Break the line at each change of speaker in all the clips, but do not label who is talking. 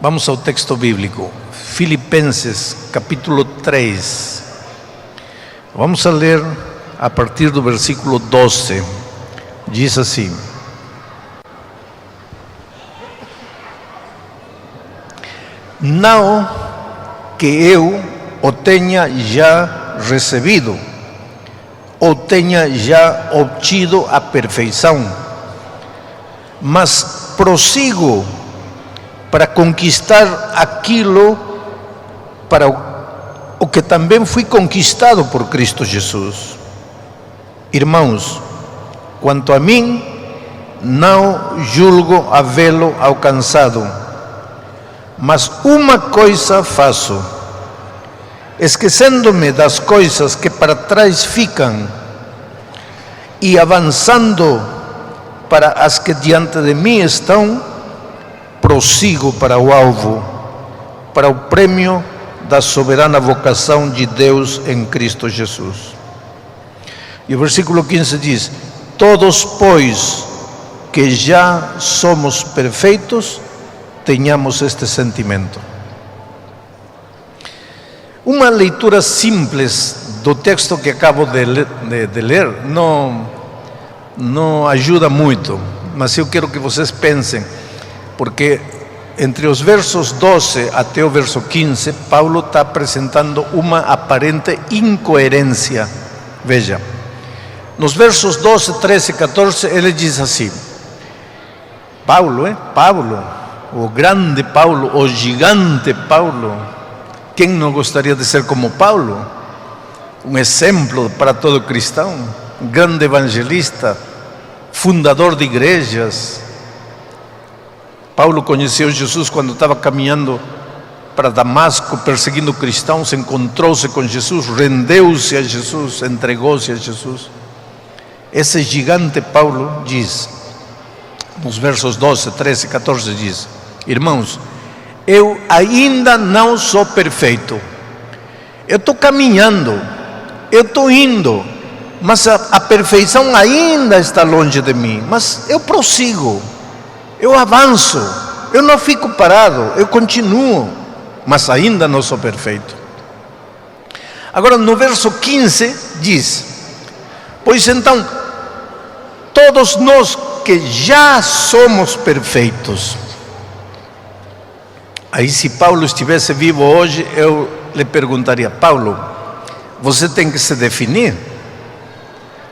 Vamos ao texto bíblico, Filipenses capítulo 3. Vamos a ler a partir do versículo 12. Diz assim: não que eu o tenha já recebido, ou tenha já obtido a perfeição, mas prossigo para conquistar aquilo para o que também fui conquistado por Cristo Jesus. Irmãos, quanto a mim, não julgo havê-lo alcançado, mas uma coisa faço, esquecendo-me das coisas que para trás ficam e avançando para as que diante de mim estão, prossigo para o alvo, para o prêmio da soberana vocação de Deus em Cristo Jesus. E o versículo 15 diz: todos, pois, que já somos perfeitos, tenhamos este sentimento. Uma leitura simples do texto que acabo de ler não ajuda muito, mas eu quero que vocês pensem, porque entre os versos 12 até o verso 15, Paulo está apresentando uma aparente incoerência. Veja, nos versos 12, 13 e 14, ele diz assim: Paulo, o grande Paulo, o gigante Paulo, quem não gostaria de ser como Paulo? Um exemplo para todo cristão, um grande evangelista, fundador de igrejas. Paulo conheceu Jesus quando estava caminhando para Damasco, perseguindo cristãos, encontrou-se com Jesus, rendeu-se a Jesus, entregou-se a Jesus. Esse gigante Paulo diz, nos versos 12, 13 e 14, diz: irmãos, eu ainda não sou perfeito, eu estou caminhando, eu estou indo, mas a perfeição ainda está longe de mim, mas eu prossigo, eu avanço, eu não fico parado, eu continuo, mas ainda não sou perfeito. Agora no verso 15 diz: pois então, todos nós que já somos perfeitos. Aí, se Paulo estivesse vivo hoje, eu lhe perguntaria: Paulo, você tem que se definir,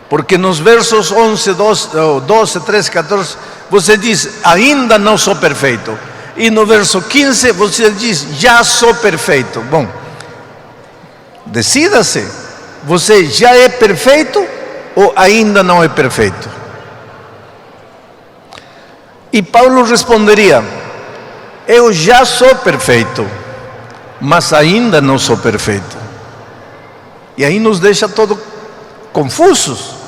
porque nos versos 11, 12, 13, 14, você diz: ainda não sou perfeito, e no verso 15 você diz: já sou perfeito. Bom, decida-se, você já é perfeito ou ainda não é perfeito? E Paulo responderia: eu já sou perfeito, mas ainda não sou perfeito. E aí nos deixa todos confusos.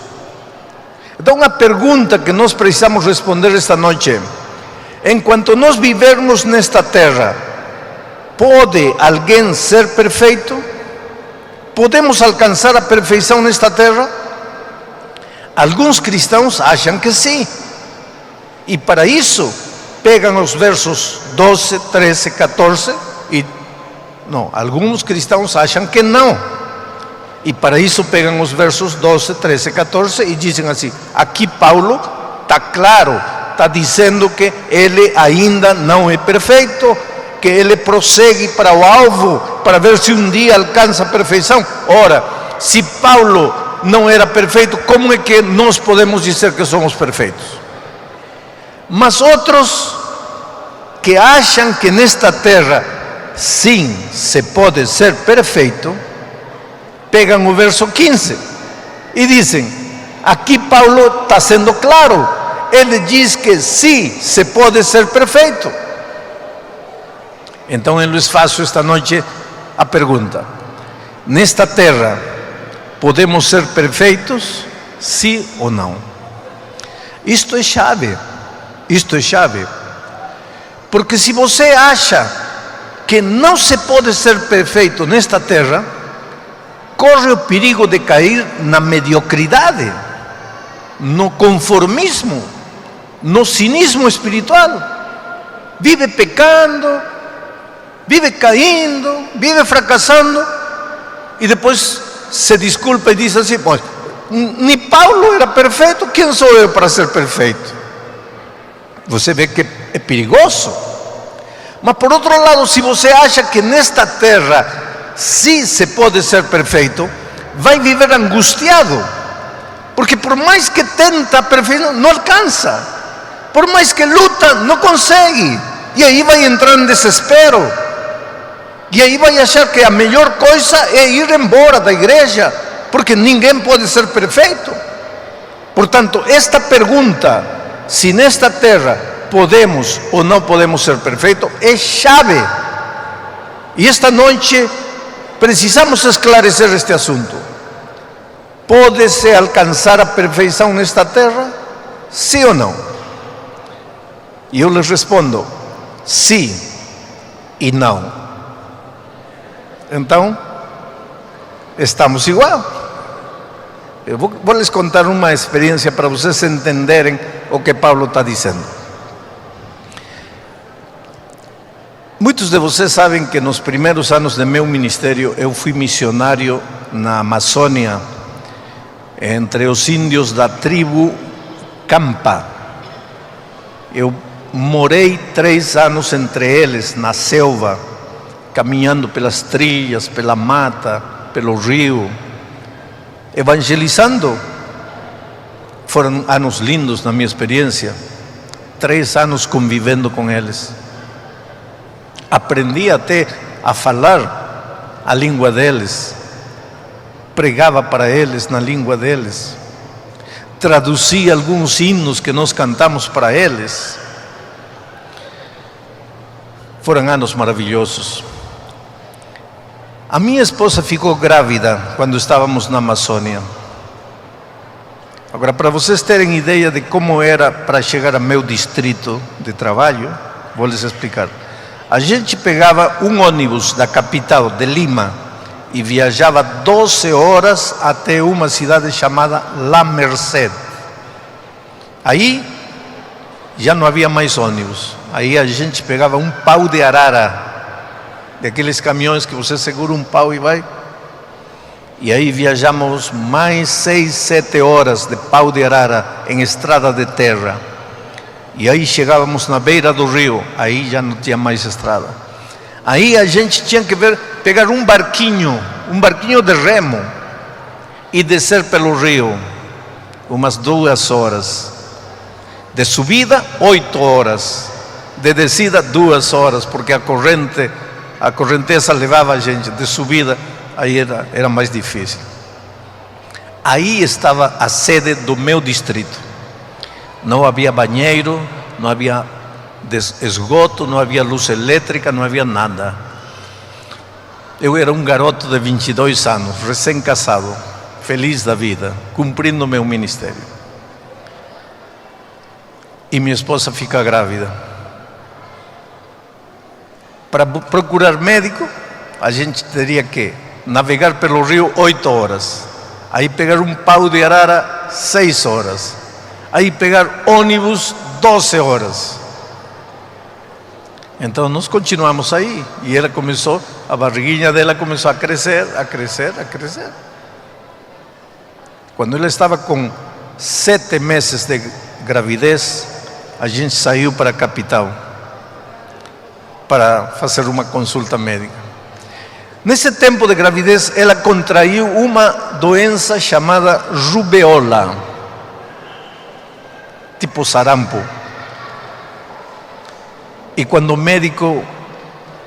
Então a pergunta que nós precisamos responder esta noite é: enquanto nós vivermos nesta terra, pode alguém ser perfeito? Podemos alcançar a perfeição nesta terra? Alguns cristãos acham que sim, e para isso pegam os versos 12, 13, 14 e não, alguns cristãos acham que não, e para isso pegam os versos 12, 13, 14 e dizem assim: aqui Paulo está claro, está dizendo que ele ainda não é perfeito, que ele prossegue para o alvo, para ver se um dia alcança a perfeição. Ora, se Paulo não era perfeito, como é que nós podemos dizer que somos perfeitos? Mas outros que acham que nesta terra sim se pode ser perfeito, pegam o verso 15 e dizem: aqui Paulo está sendo claro, ele diz que sim se pode ser perfeito. Então eu lhes faço esta noite a pergunta: nesta terra podemos ser perfeitos, sim ou não? Isto é chave. Isto é chave, porque se você acha que não se pode ser perfeito nesta terra, corre o perigo de cair na mediocridade, no conformismo, no cinismo espiritual. Vive pecando, vive caindo, vive fracassando, e depois se desculpa e diz assim: pois, nem Paulo era perfeito, quem sou eu para ser perfeito? Você vê que é perigoso. Mas por outro lado, se você acha que nesta terra sim se pode ser perfeito, vai viver angustiado, porque por mais que tenta a perfeição, não alcança, por mais que luta, não consegue, e aí vai entrar em desespero, e aí vai achar que a melhor coisa é ir embora da igreja, porque ninguém pode ser perfeito. Portanto, esta pergunta, se nesta terra podemos ou não podemos ser perfeitos, é chave. E esta noite precisamos esclarecer este assunto. Pode-se alcançar a perfeição nesta terra? Sim ou não? E eu lhes respondo: sim e não. Então, estamos igual. Eu vou lhes contar uma experiência para vocês entenderem o que Paulo está dizendo. Muitos de vocês sabem que nos primeiros anos de meu ministério eu fui missionário na Amazônia, entre os índios da tribo Campa. Eu morei 3 anos entre eles, na selva, caminhando pelas trilhas, pela mata, pelo rio, evangelizando. Foram anos lindos na minha experiência, 3 anos convivendo com eles. Aprendi até a falar a língua deles, pregava para eles na língua deles, traduzia alguns hinos que nós cantamos para eles. Foram anos maravilhosos. A minha esposa ficou grávida quando estávamos na Amazônia. Agora, para vocês terem ideia de como era para chegar ao meu distrito de trabalho, vou lhes explicar. A gente pegava um ônibus da capital, de Lima, e viajava 12 horas até uma cidade chamada La Merced. Aí já não havia mais ônibus. Aí a gente pegava um pau de arara, daqueles caminhões que você segura um pau e vai. E aí viajamos mais 6, 7 horas de pau de arara em estrada de terra. E aí chegávamos na beira do rio, aí já não tinha mais estrada. Aí a gente tinha que pegar um barquinho de remo, e descer pelo rio, umas 2 horas. De subida, 8 horas. De descida, 2 horas, porque a correnteza levava a gente. De subida, aí era mais difícil. Aí estava a sede do meu distrito. Não havia banheiro, não havia esgoto, não havia luz elétrica, não havia nada. Eu era um garoto de 22 anos, recém-casado, feliz da vida, cumprindo meu ministério. E minha esposa fica grávida. Para procurar médico, a gente teria que navegar pelo rio 8 horas. Aí pegar um pau de arara 6 horas. Aí pegar ônibus 12 horas. Então nós continuamos aí. E ela começou, a barriguinha dela começou a crescer, a crescer, a crescer. Quando ela estava com 7 meses de gravidez, a gente saiu para a capital para fazer uma consulta médica. Nesse tempo de gravidez, ela contraiu uma doença chamada rubeola, tipo sarampo. E quando o médico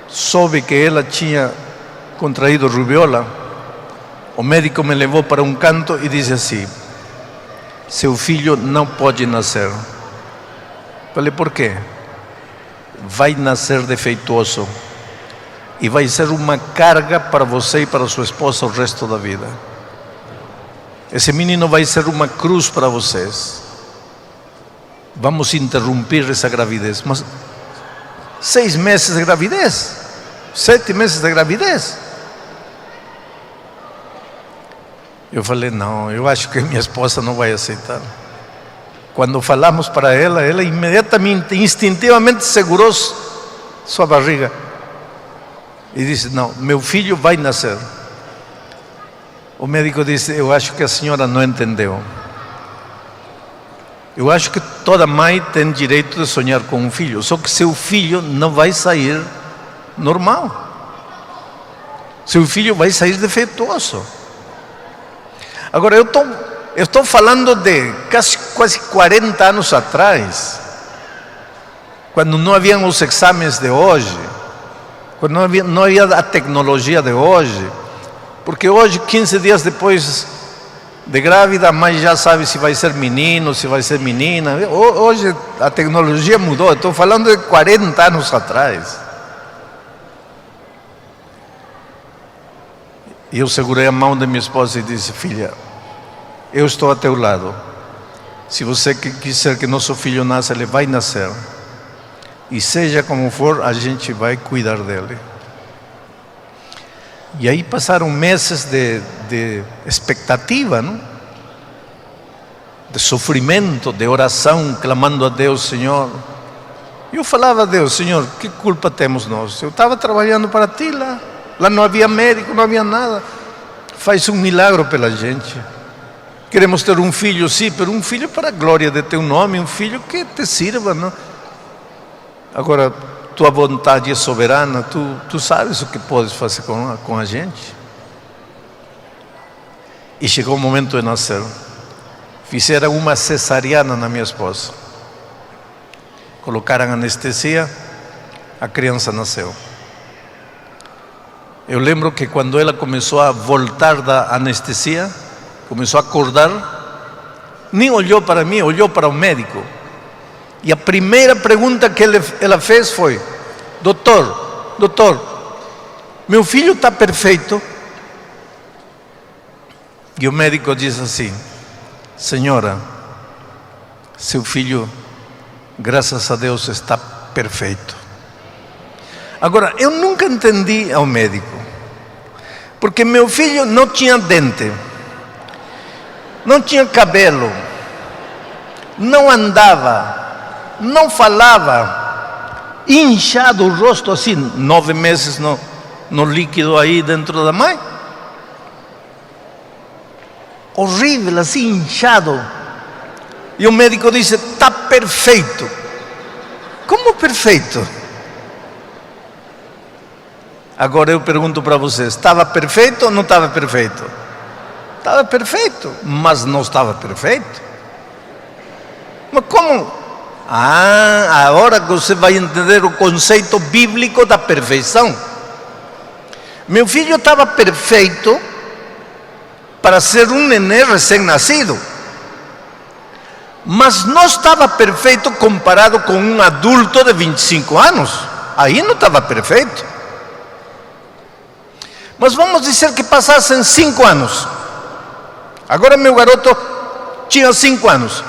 soube que ela tinha contraído rubeola, o médico me levou para um canto e disse assim: seu filho não pode nascer. Falei: por quê? Vai nascer defeituoso e vai ser uma carga para você e para sua esposa o resto da vida. Esse menino vai ser uma cruz para vocês. Vamos interromper essa gravidez. Mas 6 meses de gravidez, 7 meses de gravidez. Eu falei: não, eu acho que minha esposa não vai aceitar. Quando falamos para ela, ela imediatamente, instintivamente segurou sua barriga. e disse: não, meu filho vai nascer. O médico disse: eu acho que a senhora não entendeu. Eu acho que toda mãe tem direito de sonhar com um filho, só que seu filho não vai sair normal. Seu filho vai sair defeituoso. Agora, eu estou falando de quase 40 anos atrás, quando não haviam os exames de hoje, quando não havia a tecnologia de hoje, porque hoje, 15 dias depois de grávida, a mãe já sabe se vai ser menino, se vai ser menina. Hoje a tecnologia mudou, estou falando de 40 anos atrás. E eu segurei a mão de minha esposa e disse: filha, eu estou a teu lado. Se você quiser que nosso filho nasça, ele vai nascer. E seja como for, a gente vai cuidar dele. E aí passaram meses de expectativa, não? De sofrimento, de oração, clamando a Deus: Senhor. Eu falava a Deus: Senhor, que culpa temos nós? Eu estava trabalhando para ti lá. Lá não havia médico, não havia nada. Faz um milagre pela gente. Queremos ter um filho, sim, mas um filho para a glória de teu nome, um filho que te sirva, não? Agora, tua vontade é soberana, tu sabes o que podes fazer com a gente. E chegou o momento de nascer. Fizeram uma cesariana na minha esposa. Colocaram anestesia, a criança nasceu. Eu lembro que quando ela começou a voltar da anestesia, começou a acordar, nem olhou para mim, olhou para o médico. E a primeira pergunta que ela fez foi: doutor, meu filho está perfeito? E o médico disse assim: senhora, seu filho, graças a Deus, está perfeito. Agora, eu nunca entendi ao médico, porque meu filho não tinha dente, não tinha cabelo, não andava, não falava, inchado o rosto assim, 9 meses no líquido aí dentro da mãe. Horrível, assim, inchado. E o médico disse: está perfeito. Como perfeito? Agora eu pergunto para vocês: estava perfeito ou não estava perfeito? Estava perfeito, mas não estava perfeito. Mas como? Agora que você vai entender o conceito bíblico da perfeição. Meu filho estava perfeito para ser um nenê recém-nascido, mas não estava perfeito comparado com um adulto de 25 anos. Aí não estava perfeito. Mas vamos dizer que passassem 5 anos. Agora meu garoto tinha 5 anos.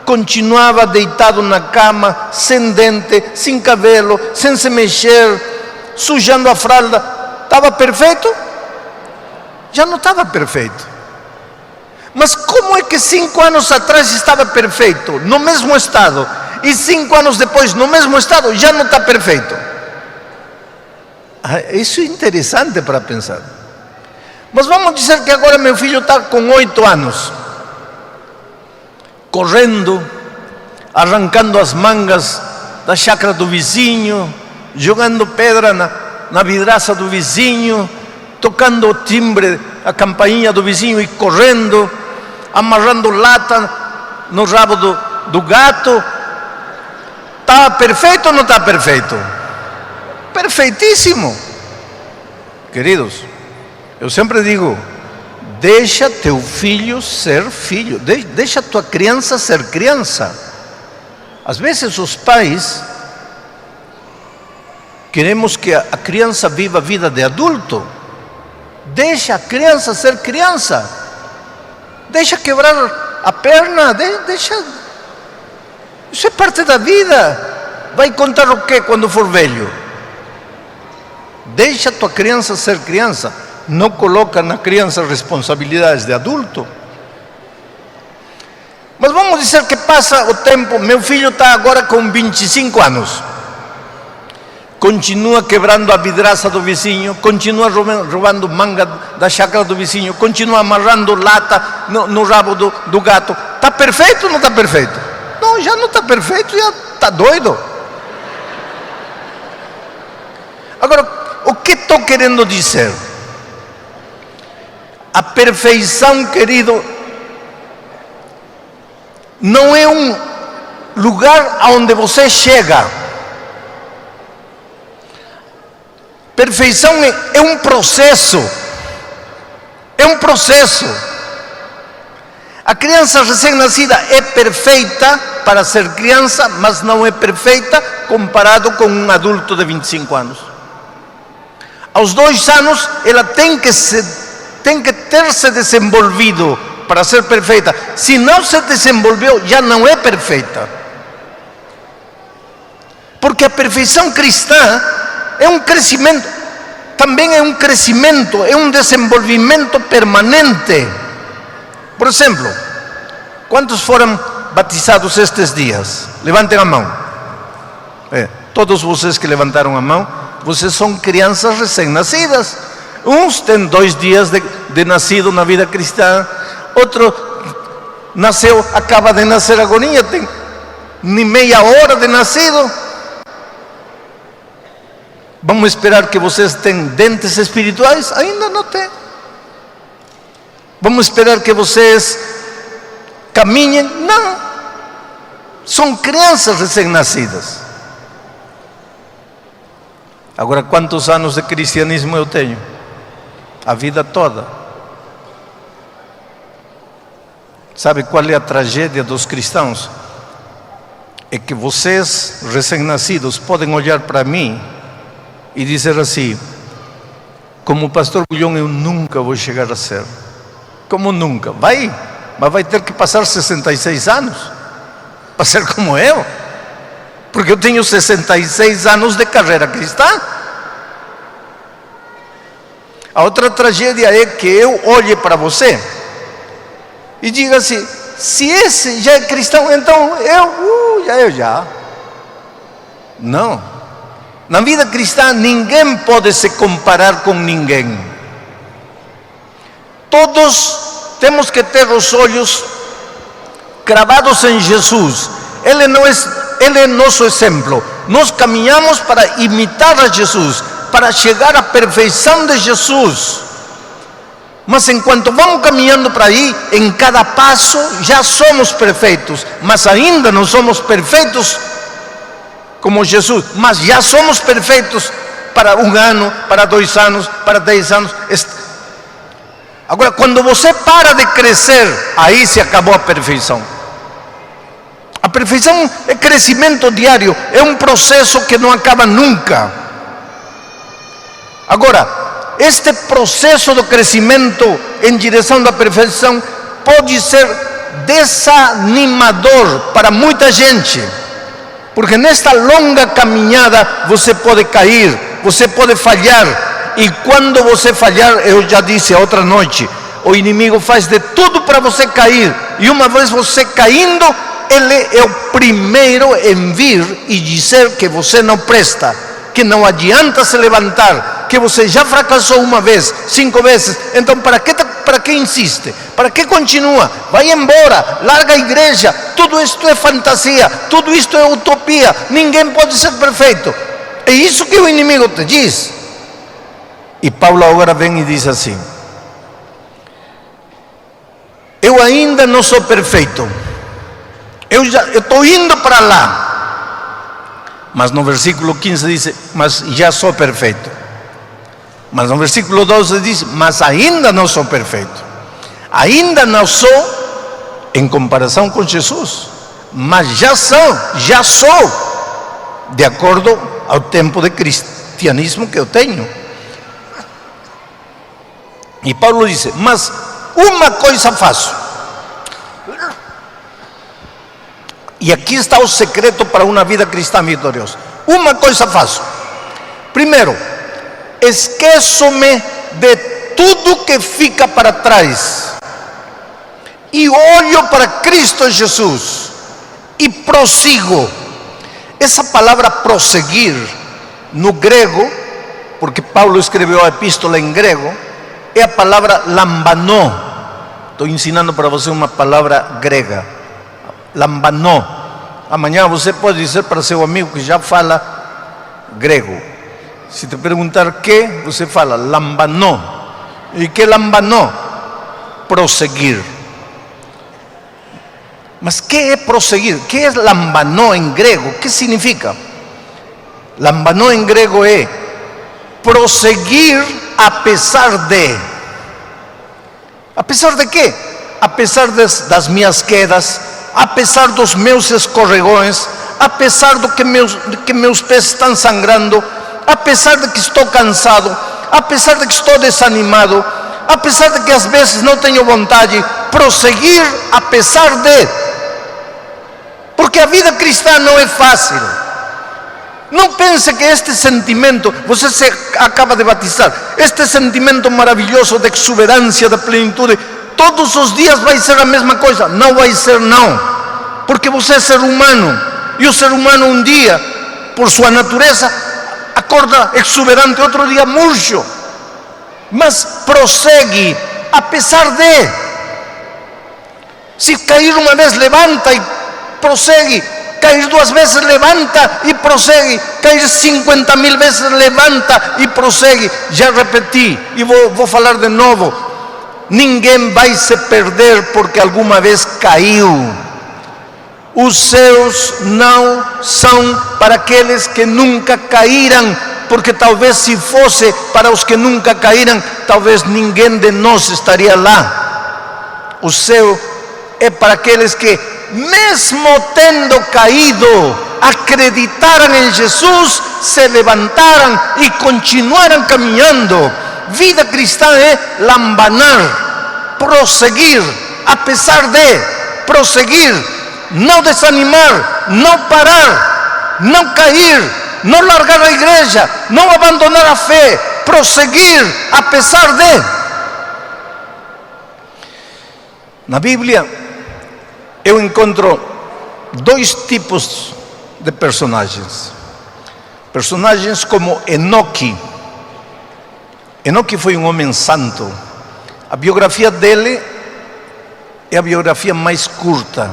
Continuava deitado na cama, sem dente, sem cabelo, sem se mexer, sujando a fralda. Estava perfeito? Já não estava perfeito. Mas como é que 5 anos atrás estava perfeito, no mesmo estado, e 5 anos depois, no mesmo estado, já não está perfeito? Isso é interessante para pensar. Mas vamos dizer que agora meu filho está com 8 anos. Correndo, arrancando as mangas da chácara do vizinho, jogando pedra na vidraça do vizinho, tocando o timbre, a campainha do vizinho e correndo, amarrando lata no rabo do gato. Está perfeito ou não está perfeito? Perfeitíssimo. Queridos, eu sempre digo: deixa teu filho ser filho, deixa tua criança ser criança. Às vezes os pais queremos que a criança viva a vida de adulto. Deixa a criança ser criança, deixa quebrar a perna, deixa. Isso é parte da vida. Vai contar o que quando for velho? Deixa tua criança ser criança. Não coloca na criança responsabilidades de adulto. Mas vamos dizer que passa o tempo. Meu filho está agora com 25 anos. continua quebrando a vidraça do vizinho, continua roubando manga da chácara do vizinho, continua amarrando lata no rabo do gato. Está perfeito ou não está perfeito? Não, já não está perfeito, já está doido. Agora, o que estou querendo dizer? A perfeição, querido, não é um lugar aonde você chega. Perfeição é um processo. É um processo. A criança recém-nascida é perfeita para ser criança, mas não é perfeita comparado com um adulto de 25 anos. Aos 2 anos, ela tem que ter se desenvolvido para ser perfeita. Se não se desenvolveu, já não é perfeita. Porque a perfeição cristã é um crescimento, também é um crescimento, é um desenvolvimento permanente. Por exemplo, quantos foram batizados estes dias? Levantem a mão. Todos vocês que levantaram a mão, vocês são crianças recém-nascidas. Uns têm 2 dias de nascido na vida cristã, outro nasceu, acaba de nascer agora, tem nem meia hora de nascido. Vamos esperar que vocês tenham dentes espirituais? Ainda não tem. Vamos esperar que vocês caminhem? Não. São crianças recém-nascidas. Agora, quantos anos de cristianismo eu tenho? A vida toda. Sabe qual é a tragédia dos cristãos? É que vocês, recém-nascidos, podem olhar para mim e dizer assim: como o pastor Bulhão eu nunca vou chegar a ser. Como nunca? Mas vai ter que passar 66 anos para ser como eu. Porque eu tenho 66 anos de carreira cristã. A outra tragédia é que eu olhe para você e diga assim: se esse já é cristão, então eu já. Não. Na vida cristã, ninguém pode se comparar com ninguém. Todos temos que ter os olhos cravados em Jesus. Ele é nosso exemplo. Nós caminhamos para imitar a Jesus, para chegar à perfeição de Jesus. Mas enquanto vamos caminhando para aí, em cada passo já somos perfeitos, mas ainda não somos perfeitos como Jesus, mas já somos perfeitos para 1 ano, para 2 anos, para 10 anos. Agora, quando você para de crescer, aí se acabou a perfeição. A perfeição é crescimento diário, é um processo que não acaba nunca. Agora, este processo de crescimento em direção da perfeição pode ser desanimador para muita gente. Porque nesta longa caminhada você pode cair, você pode falhar. E quando você falhar, eu já disse a outra noite, o inimigo faz de tudo para você cair. E uma vez você caindo, ele é o primeiro em vir e dizer que você não presta, que não adianta se levantar, que você já fracassou 1 vez, 5 vezes. Então para que insiste? Para que continua? Vai embora, larga a igreja. Tudo isto é fantasia, tudo isto é utopia. Ninguém pode ser perfeito. É isso que o inimigo te diz. E Paulo agora vem e diz assim: eu ainda não sou perfeito, eu estou indo para lá. Mas no versículo 15 diz: mas já sou perfeito. Mas no versículo 12 diz: mas ainda não sou perfeito. Ainda não sou em comparação com Jesus, mas já sou, de acordo ao tempo de cristianismo que eu tenho. E Paulo diz: mas uma coisa faço. E aqui está o secreto para uma vida cristã vitoriosa. Uma coisa faço. Primeiro, esqueço-me de tudo que fica para trás e olho para Cristo Jesus e prossigo. Essa palavra prosseguir no grego, porque Paulo escreveu a epístola em grego, é a palavra lambanó. Estou ensinando para você uma palavra grega, lambanó. Amanhã você pode dizer para seu amigo que já fala grego. Se te perguntar que, você fala lambanó. E que lambanó? Prosseguir. Mas que é prosseguir? Que é lambanó em grego? Que significa? Lambanó em grego é prosseguir apesar de. Apesar de quê? Apesar das minhas quedas, apesar dos meus escorregões, apesar de que meus pés estão sangrando, apesar de que estou cansado, apesar de que estou desanimado, apesar de que às vezes não tenho vontade, prosseguir apesar de. Porque a vida cristã não é fácil. Não pense que este sentimento, você se acaba de batizar, este sentimento maravilhoso de exuberância, de plenitude, todos os dias vai ser a mesma coisa. Não vai ser, não. Porque você é ser humano. E o ser humano um dia, por sua natureza, acorda exuberante, outro dia murcho. Mas prossegue, apesar de. Se cair uma vez, levanta e prossegue. Cair 2 vezes, levanta e prossegue. Cair 50.000 vezes, levanta e prossegue. Já repeti e vou falar de novo. Ninguém vai se perder porque alguma vez caiu. Os céus não são para aqueles que nunca caíram, porque talvez se fosse para os que nunca caíram, talvez ninguém de nós estaria lá. O céu é para aqueles que, mesmo tendo caído, acreditaram em Jesus, se levantaram e continuaram caminhando. Vida cristã é lambanar, prosseguir, apesar de, prosseguir, não desanimar, não parar, não cair, não largar a igreja, não abandonar a fé, prosseguir, apesar de. Na Bíblia, eu encontro 2 tipos de personagens. Personagens como Enoque. Enoque foi um homem santo. A biografia dele é a biografia mais curta.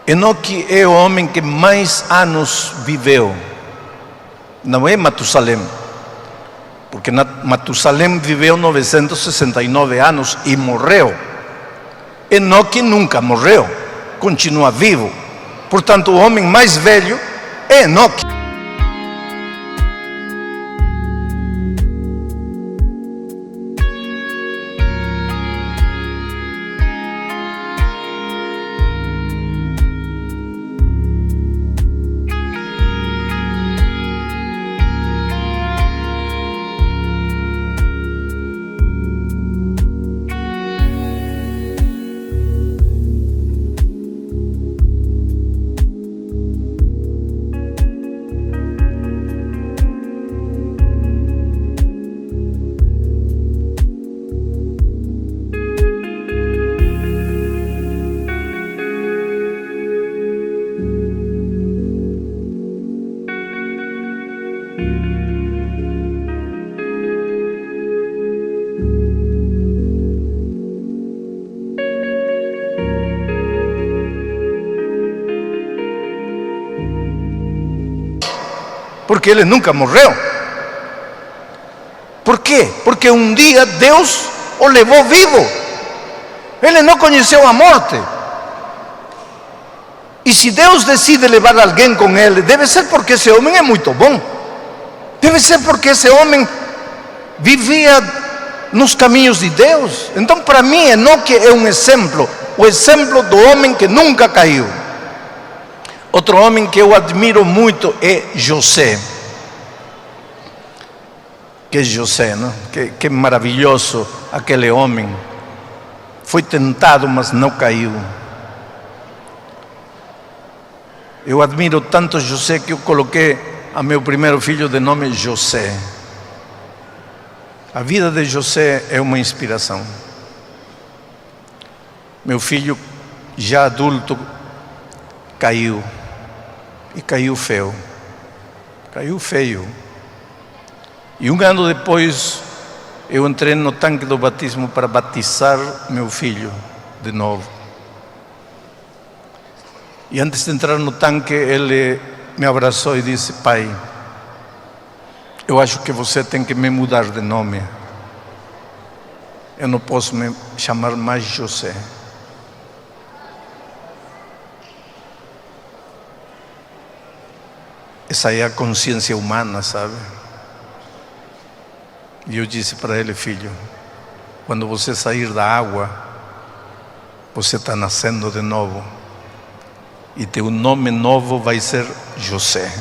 Enoque é o homem que mais anos viveu. Não é Matusalém. Porque Matusalém viveu 969 anos e morreu. Enoque nunca morreu, continua vivo. Portanto, o homem mais velho é Enoque. Porque ele nunca morreu. Por quê? Porque um dia Deus o levou vivo. Ele não conheceu a morte. E se Deus decide levar alguém com ele, deve ser porque esse homem é muito bom. Deve ser porque esse homem vivia nos caminhos de Deus. Então, para mim, Enoque é um exemplo. O exemplo do homem que nunca caiu. Outro homem que eu admiro muito é José. Que é José, não? Que maravilhoso aquele homem. Foi tentado, mas não caiu. Eu admiro tanto José que eu coloquei a meu primeiro filho de nome José. A vida de José é uma inspiração. Meu filho, já adulto, caiu. E caiu feio. caiu feio. E um ano depois, eu entrei no tanque do batismo para batizar meu filho de novo. E antes de entrar no tanque, ele me abraçou e disse: pai, eu acho que você tem que me mudar de nome. Eu não posso me chamar mais José. Essa é a consciência humana, sabe? E eu disse para ele: filho, quando você sair da água, você está nascendo de novo. E teu nome novo vai ser José.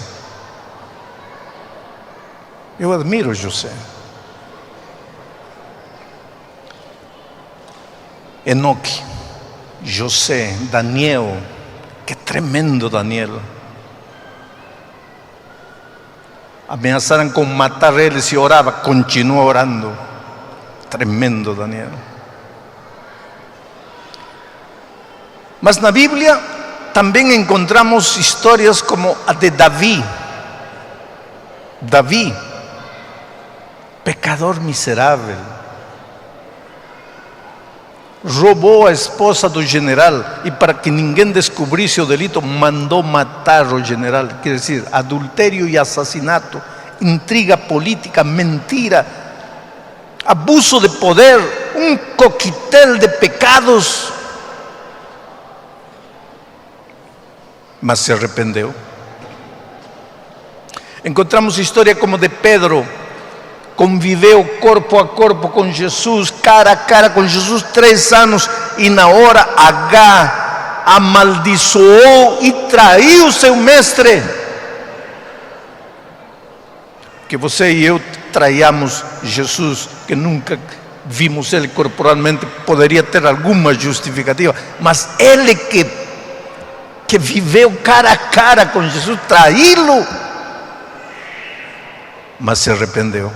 Eu admiro José. Enoque, José, Daniel, que tremendo Daniel. Ameaçaram com matar ele se orava, continua orando. Tremendo Daniel. Mas na Bíblia também encontramos histórias como a de Davi. Davi, pecador miserável, roubou a esposa do general e, para que ninguém descobrisse o delito, mandou matar o general. Quer dizer, adultério e assassinato, intriga política, mentira, abuso de poder, um coquetel de pecados. Mas se arrependeu. Encontramos história como de Pedro, conviveu corpo a corpo com Jesus, cara a cara com Jesus 3 anos, e na hora H amaldiçoou e traiu seu mestre. Que você e eu traiamos Jesus, que nunca vimos ele corporalmente, poderia ter alguma justificativa, mas ele que viveu cara a cara com Jesus, traí-lo, mas se arrependeu.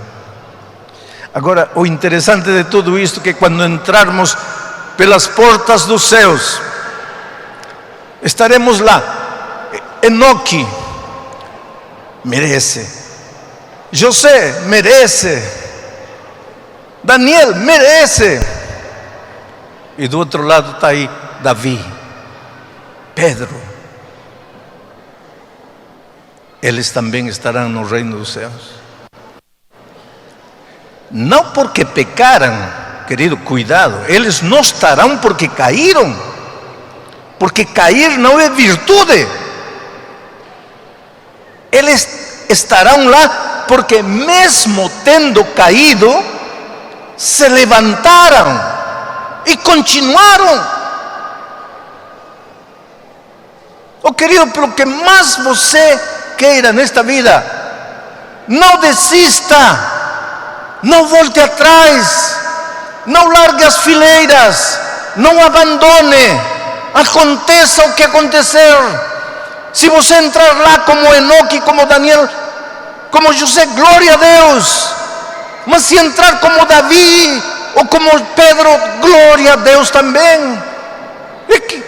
Agora, o interessante de tudo isto é que quando entrarmos pelas portas dos céus, estaremos lá. Enoque merece, José merece, Daniel merece, e do outro lado está aí Davi, Pedro. Eles também estarão no reino dos céus. Não porque pecaram, querido, cuidado, eles não estarão porque caíram, porque cair não é virtude. Eles estarão lá porque, mesmo tendo caído, se levantaram e continuaram. Oh, querido, pelo que mais você queira nesta vida, não desista. Não volte atrás, não largue as fileiras, não abandone, aconteça o que acontecer. Se você entrar lá como Enoque, como Daniel, como José, glória a Deus. Mas se entrar como Davi ou como Pedro, glória a Deus também.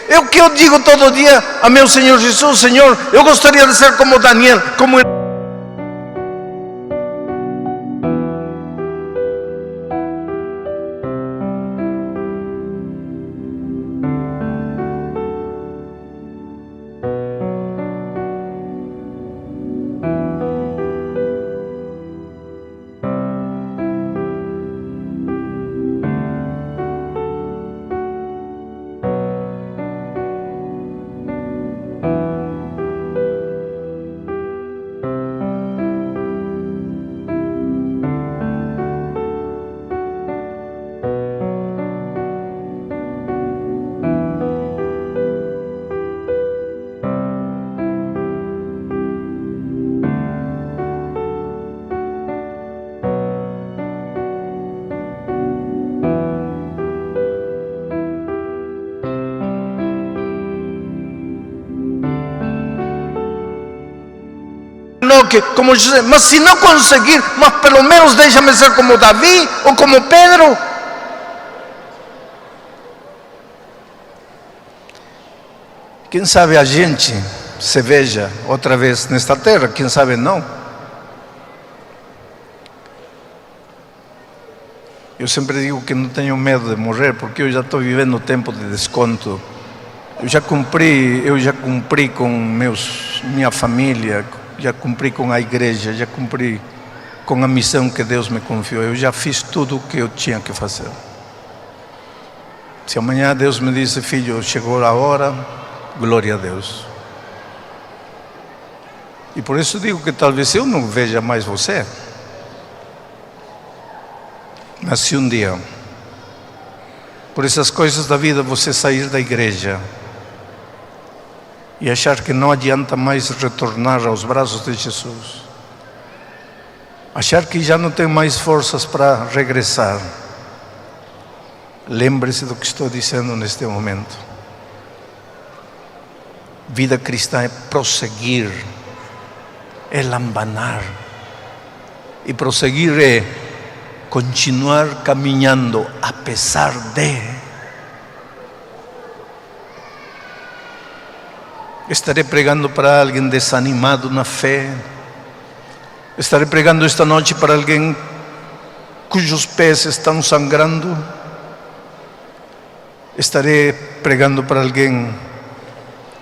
É o que eu digo todo dia a meu Senhor Jesus: Senhor, eu gostaria de ser como Daniel, como como José. Mas se não conseguir, mas pelo menos deixa-me ser como Davi ou como Pedro. Quem sabe a gente se veja outra vez nesta terra, quem sabe não. Eu sempre digo que não tenho medo de morrer, porque eu já estou vivendo o tempo de desconto. Eu já cumpri com minha família, já cumpri com a igreja, já cumpri com a missão que Deus me confiou. Eu já fiz tudo o que eu tinha que fazer. Se amanhã Deus me disse, filho, chegou a hora, glória a Deus. E por isso digo que talvez eu não veja mais você. Mas se um dia, por essas coisas da vida, você sair da igreja e achar que não adianta mais retornar aos braços de Jesus, achar que já não tem mais forças para regressar, lembre-se do que estou dizendo neste momento. Vida cristã é prosseguir, é lambanar. E prosseguir é continuar caminhando apesar de. Estarei pregando para alguém desanimado na fé. Estarei pregando esta noite para alguém cujos pés estão sangrando. Estarei pregando para alguém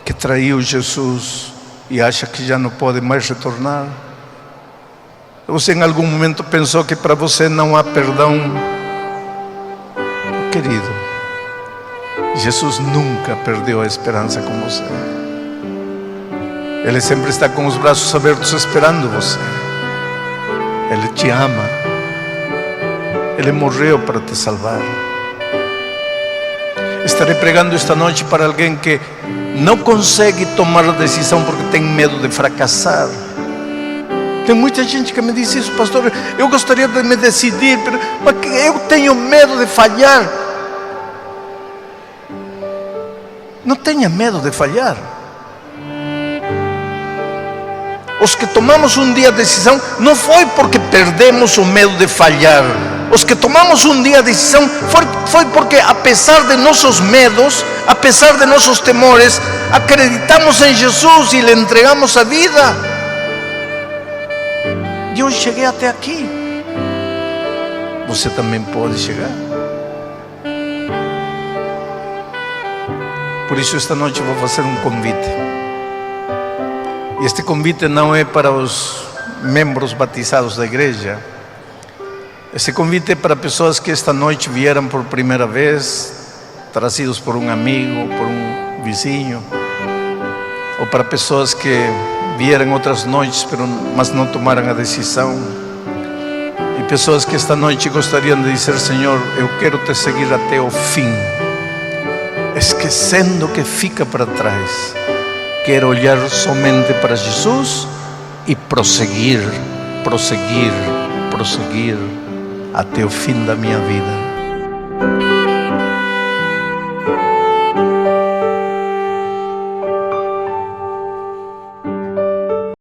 que traiu Jesus e acha que já não pode mais retornar. Você em algum momento pensou que para você não há perdão? Querido, Jesus nunca perdeu a esperança com você. Ele sempre está com os braços abertos esperando você. Ele te ama. Ele morreu para te salvar. Estarei pregando esta noite para alguém que não consegue tomar a decisão porque tem medo de fracassar. Tem muita gente que me diz isso, pastor, eu gostaria de me decidir, mas eu tenho medo de falhar. Não tenha medo de falhar. Os que tomamos um dia a decisão, não foi porque perdemos o medo de falhar. Os que tomamos um dia a decisão, foi porque apesar de nossos medos, apesar de nossos temores, acreditamos em Jesus e lhe entregamos a vida. E eu cheguei até aqui. Você também pode chegar. Por isso esta noite eu vou fazer um convite. E este convite não é para os membros batizados da igreja. Esse convite é para pessoas que esta noite vieram por primeira vez, trazidos por um amigo, por um vizinho, ou para pessoas que vieram outras noites, mas não tomaram a decisão. E pessoas que esta noite gostariam de dizer, Senhor, eu quero te seguir até o fim, esquecendo o que fica para trás. Quero olhar somente para Jesus e prosseguir até o fim da minha vida.